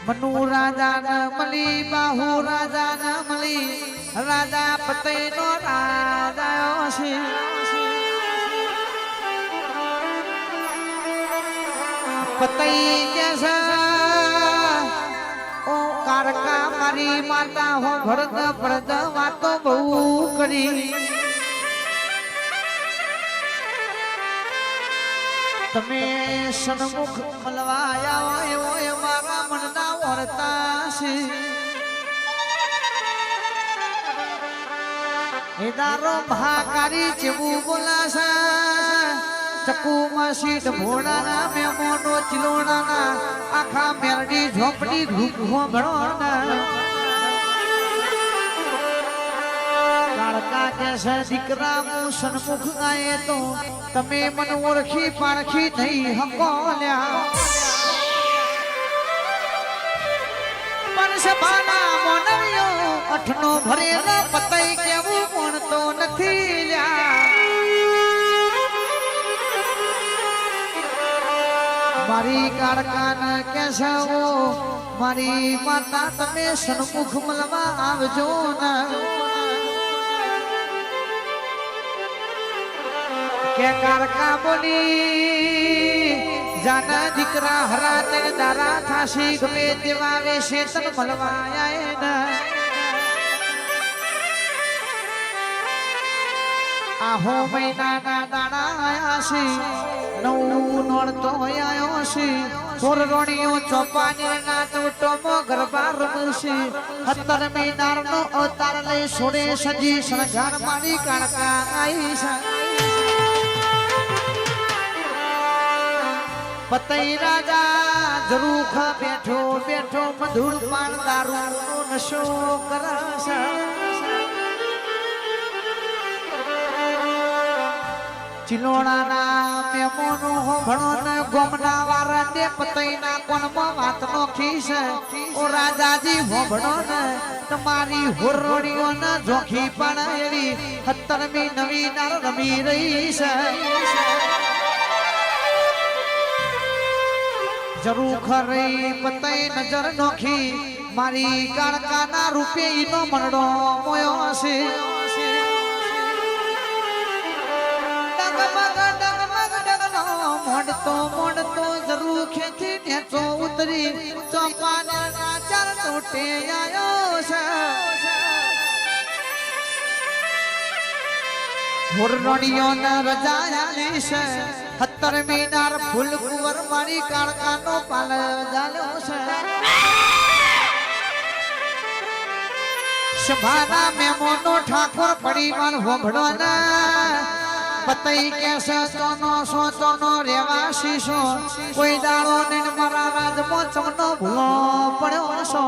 મનુ રાજા ન મળી બાહુ રાજા ન મળી રાજા પતય નો રાજા છે પતય કે છે ઓ કારકા મારી માતા હો ભરત ભરત વાતો બહુ કરી તમે સન્મુખ મલવાયા હોય મારા મનના વર્તા છે એદારો મહાકારી જેવું બોલાશે ચકુ માસી ભોળાના મેમોનો ચિલોડાના આખા મેરડી ઝોપડી ગ્રુપ હોબળોના કાળકા કેસે દીકરા હું સન્મુખ ગાયે તો તમે મન ઓળખી પારખી નહીં હકોલ્યા પણ સભાના મોનવ્યો અઠનો ભરેલા પતય કેવું પણ તો નથી લ્યા મારી કાળકાન કેસવો મારી માતા તમે સન્મુખ મળવા આવજો ને કે કારકા બોલી જાના દીકરા હરાતે દારા થાશી ગમે તેવા વેશે તન મળવાયા ને આહો મહિનાના દાડા આયા છે નવું નોળતો આયો છે સોરરોણીઓ ચોપાની ના ટોમો ગરબા રમશે 17 મહિનાનો અવતાર લઈ સોડે સજી શણગાર મારી કાળકા આઈ છે પતય રાજા જરૂખ બેઠો બેઠો મધુર પાન દારૂ નશો કરશે ચિલોડાના મેમોનો ભણો ને ગોમના વારા તે પતયના કોનમાં વાતનો ખીસ ઓ રાજાજી હોભણો ને તમારી હોરડીઓ ને જોખી પણ એવી 17મી નવી નાર રમી રહી છે જરૂર ખરી પતય નજર નોખી મારી કાળકાના રૂપે ઈનો મનડો મોયો હશે મોડતો મોડતો જરૂર ખેતી નેચો ઉતરી ચોપાના ચાર ટોટે આયો છે હોરનડીઓ ના રજા આલી છે 17મી નાર ફૂલ કુંવર મારી કાળકાનો પાલ જાલ્યો છે સભાના મેમોનો ઠાકોર પરિવાર હોભળો ના પતય કેસે તોનો સો તોનો રેવાસી છો કોઈ દાડો ને મારા રાજમો ચમનો ભૂલો પડ્યો છો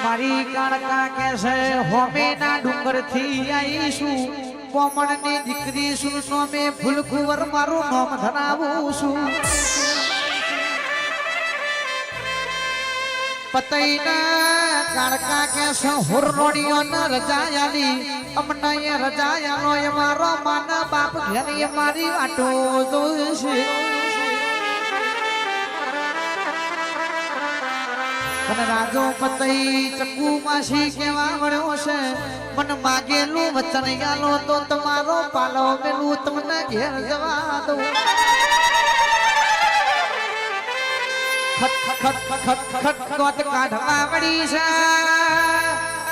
મારી કાળકા કેસે હોમેના ડુંગર થી આવીશું કોમણની દીકરી શું નોમે ફૂલકુંવર મારું નામ ધરાવું છું પતયના કાળકા કેસે હોરનોડીઓ ન રજાયાલી અમને રજાયાનો એ મારો માના બાપ ઘેર મારી વાટો જોઈશે અને રાજો પતય ચકુ માસી કેવા મળ્યો છે મન માગેલું વચન ગાલો તો તમારો પાલો મેલું તમને ઘેર જવા દો ખટ ખટ ખટ ખટ કોટ કાઢવા મળી છે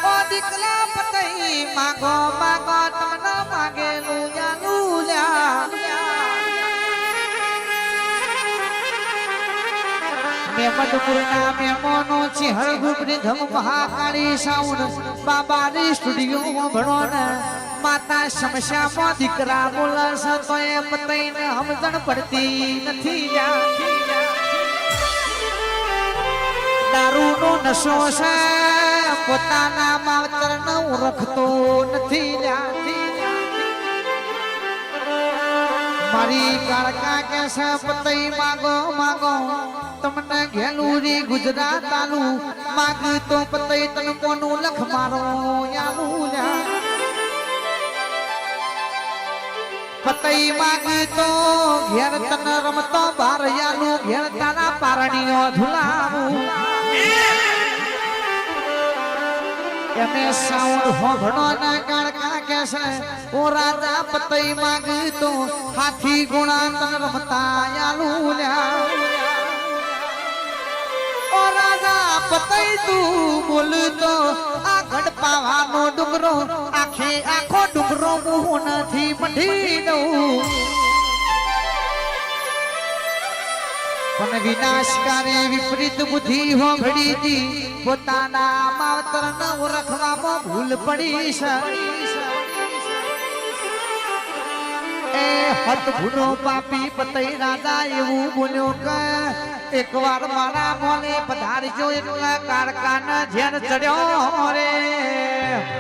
ઓ દીકલા પતય માગો માગો તમને માગેલું યાલું લ્યા મેમદપુરના મેમોનો ચિહર ગુબરી ધમ મહાકાળી સાઉન્ડ બાબાની સ્ટુડિયો ભણો ને માતા સમસ્યામાં દીકરા બોલસ તો એ પતયને સમજણ પડતી નથી દારૂનો નશો છે પોતાના માવતરને ઓળખતો નથી મારી કાળકા કેસે પતય માગો માગો તમને ઘેલુરી ગુજરાત આલુ માગ તો પતય તન કોનું લખ મારો યાલુ પતઈ માગી તો ઘેર તન રમતો બારયાનું ઘેર તારા પારણીઓ ધુલાવું એમે સાઉન્ડ હોભણો ના કાળકા કેસે ઓ રાજા પતઈ માગી તો હાથી ગુણા તન રમતા યાલુલ્યા ઓ રાજા પતઈ તું બોલ તો આ ગડપાવાનો ડુંગરો આખો ડુંગરો મું નથી મઢી દઉં પણ વિનાશકારી વિપરીત બુદ્ધિ હોભળી દી પોતાના માવતર ન ઓળખવામાં ભૂલ પડી છે એ હત ભૂલો પાપી પતઈ રાજા એવું બોલ્યો કે એકવાર મારા મોને પધારજો એટલા કારકાના ઝેર ચડ્યો રે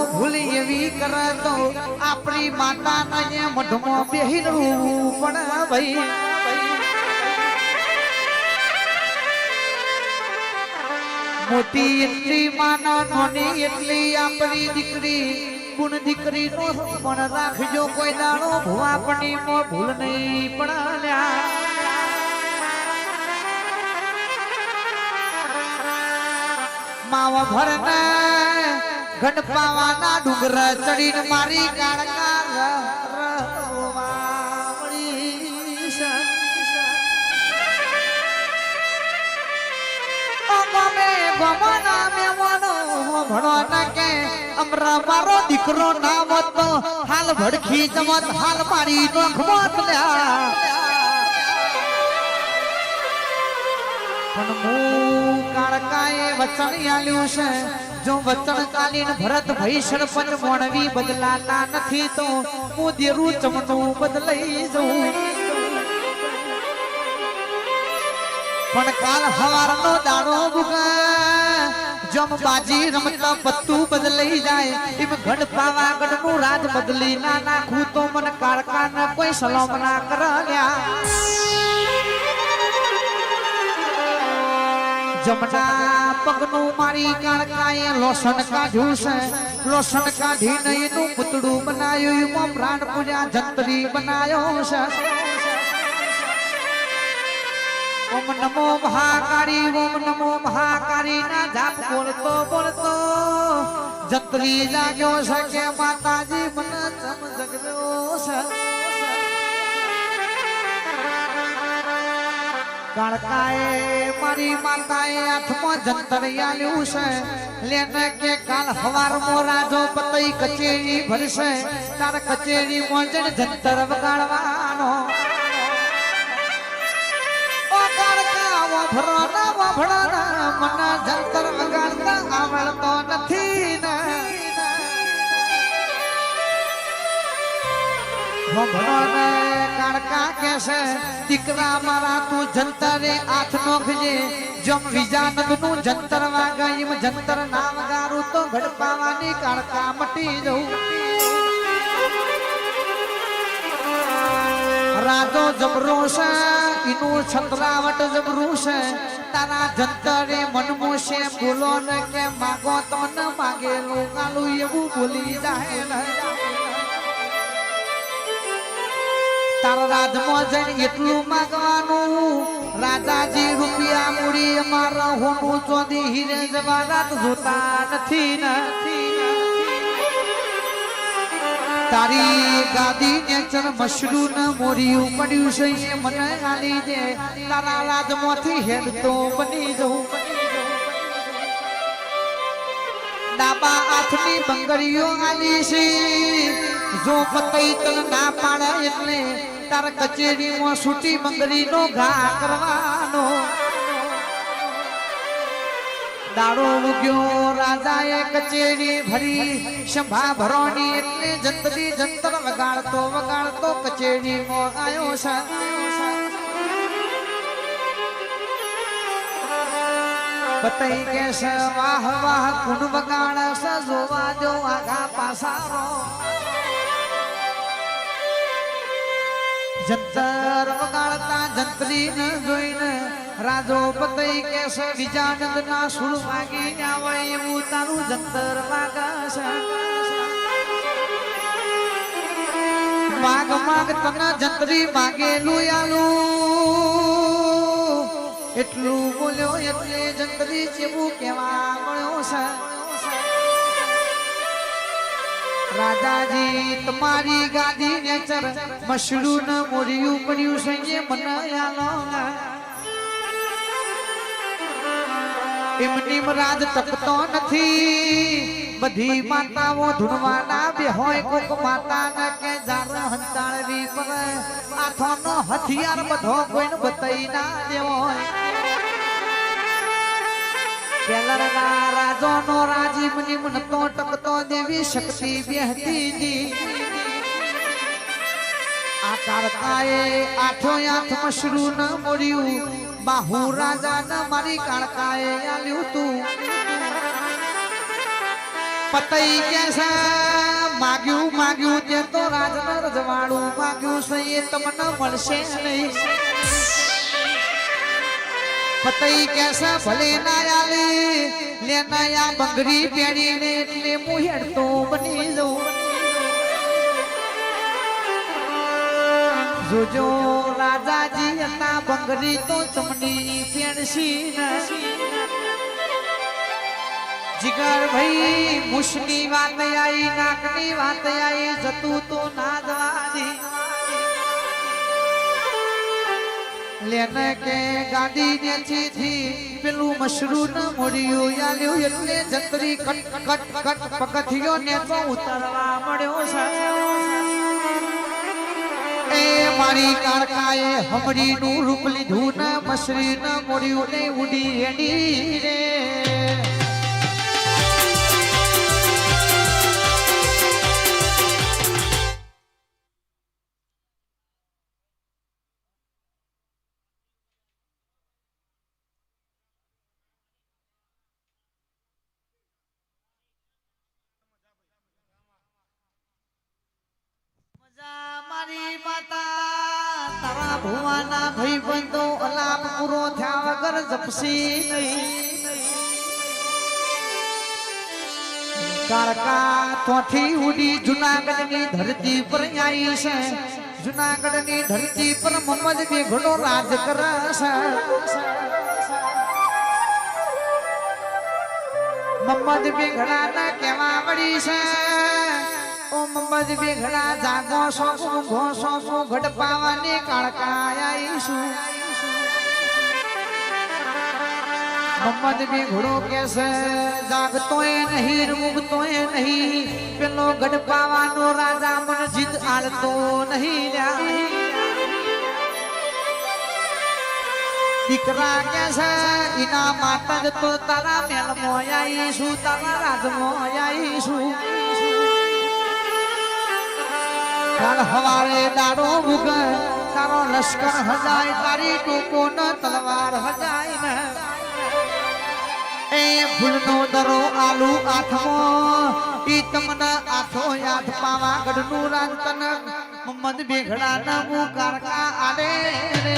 ભૂલી એવી કરે તો આપણી માતા ને મઢમાં બેહીનું પણ ભાઈ મોટી એટલી માના નોની એટલી આપણી દીકરી ગુણ દીકરી નો પણ રાખજો કોઈ દાડો ભુવાપણી માં ભૂલ નહીં પડ્યા માવા ભરને ગણપાવાના ડુંગર ચડીને મારી કાળકા રવાવળી છે ઓ ગમે ગમના મેવાનો ભણો ન કે અમરા મારો દીકરો ના મત હાલ ભડખી જમત હાલ મારી નોખમત લ્યા પણ હું કાળકાએ વચન આલ્યું છે જો વચન કાલીન ભરત ભાઈ સરપંચ મોણવી બદલાતા નથી તો હું દેરું ચમનું બદલાઈ જઉં પણ કાલ હવારનો દાડો બુગા જમ બાજી રમતા પત્તું બદલાઈ જાય એમ ઘડ પાવા ગઢનું રાજ બદલી ના નાખું તો મને કાળકાના કોઈ સલામ ના કર્યા જમના પગનું મારી કાળકાએ લોસન કાઢ્યું છે લોસન કાઢીને એનું પુતળું બનાવ્યું એમાં પ્રાણ પૂજા જંતરી બનાવ્યો છે ઓમ નમો મહાકાળી ના જાપ બોલતો બોલતો જંતરી જાગ્યો છે કે માતાજી મને ચમ જગવ્યો છે કાળકાએ મારી માતાએ હાથમાં જંતર આલ્યું છે લેને કે કાલ હવાર મોરાજો પતઈ કચેરી ભરશે તાર કચેરી મોજણ જંતર વગાડવાનો ઓ કાળકા વભરો ના મને જંતર વગાડતા આવડતો નથી ને વભરો કાળકા કેસે દીકરા મારા તું જંતરે હાથ નોખજે જમ વિજાનંદ નું જંતર વાગે એમ જંતર ના વગારું તો ગડપાવાની કાળકા મટી જવું રાજો જબરો છે એનું છંદ્રાવટ જબરું છે તારા જંતરે મનમો છે બોલો ને કે માગો તો ન માગેલું ગાલું એવું બોલી જાય તારા રાજમાં જઈને એટલું માગવાનું રાજાજી રૂપિયા મૂડી અમારા હોનું ચોદી હીરે જવારાત જોતા નથી તારી ગાદી ને ચણ મશરૂ ન મોરિયું પડ્યું છે એ મને ગાલી દે તારા રાજમાંથી હેડ તો બની જવું ડાબા હાથની બંગડીઓ આલી છે જો પતઈ તન ના પાડે એટલે તાર કચેરીમાં સૂટી બંગડીનો ઘા કરવાનો દાડો ઉગ્યો રાજાએ કચેરી ભરી સંભા ભરોની એટલે જંતરી જંતર વગાડતો વગાડતો કચેરીમાં આવ્યો છે બતાઈ કે છે વાહ વાહ કુણ વગાડ છે જોવા જો આગા પાસારો જંતર વગાડતા જંત્રી ન જોઈને રાજો બતાઈ કે છે વિજાનંદ ના સુર વાગી આવે એવું તારું જંતર વાગશે માગ માગ તને જંત્રી માગેલું આલું એટલું બોલ્યો એટલે જંત્રી જેવું કેવા મળ્યો છે રાજાજી તમારી ગાદી ને ચર મસડું ન મોર્યું પડ્યું છે એ મને આલો એમની રાજ તકતો નથી બધી માતાઓ ધૂણવાના બે હોય કોક માતા ના કે જાર હંતાળવી પર આથોનો હથિયાર બધો કોઈને બતાઈ ના દેવો હોય પેલરના રાજોનો રાજીવ નિમન તો ટકતો દેવી શક્તિ બેહતી દી આ કાળકાએ આઠો આઠ મશરૂ ન મોર્યું બાહુ રાજા ન મારી કાળકાએ આલ્યું તું પતઈ કે છે માગ્યું માગ્યું તે તો રાજન રજવાડું માગ્યું છે એ તમને મળશે નહીં પતઈ કે છે ભલે ના આલે લેનાયા બંગડી પહેરીને એટલે હું હેડતો બની જાઉં જોજો રાજાજી હતા બંગડી તો ચમડી પહેરશી જીગર ભાઈ મુશની વાત આવી નાકની વાત આવી જતું તો ના જવાની લેને કે ગાડી ને ચીથી પેલું મશરૂ ન મોડ્યું આલ્યું એટલે જંતરી કટ કટ કટ પગથિયો ને તો ઉતરવા મળ્યો છે એ મારી કાળકાએ હમડી નું રૂપ લીધું ને મશરી ન મોડ્યું ને ઉડી હેડી રે મારી માતા તારા ભુવાના ભાઈ બંધો અલાપ પૂરો થયા વગર જપસી નહીં કાળકા તોથી ઉડી જુનાગઢની ધરતી પર આવી છે જુનાગઢની ધરતી પર મોહમ્મદ બેઘડો રાજ કરે છે મોહમ્મદ બેઘડાના કેવા મળી છે ઓ મોહમ્મદ બેઘડા જાગો સોગો ઘોસો સો ઘડપાવાની કાળકા આઈશું મોહમ્મદ બેઘડો કેસે જાગતોય નહીં રૂગતોય નહીં પેલો ગડપાવાનો રાજા મન જીત આલતો નહીં દીકરા કેસે ઇના માતા જ તો તારા મેલ મોયાઈશું તારા રાજ મોયાઈશું કાલ હવારે દાડો ઉગ તારો લશ્કર હજાય તારી ટૂંકો ન તલવાર હજાય ને એ ફૂલનો દરો આલુ આઠમો ઈ તમને આઠો યાદ પાવાગઢનું રાંતન મોહમ્મદ બેઘડા નમુ કારકા આડે રે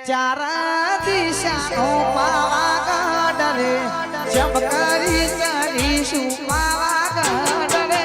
चार दिशा पावागढ़ रे चमकारी चढ़ीशु पावागढ़ रे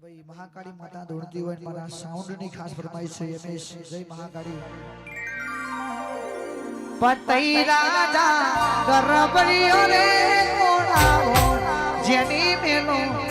ભાઈ મહાકાળી માતા દોડતી હોય મારા સાઉન્ડ ની ખાસ ફરમાઈશ છે એમએસ જય મહાકાળી પતઈ રાજા ગરબડિયો રે કોણા જેની મેલો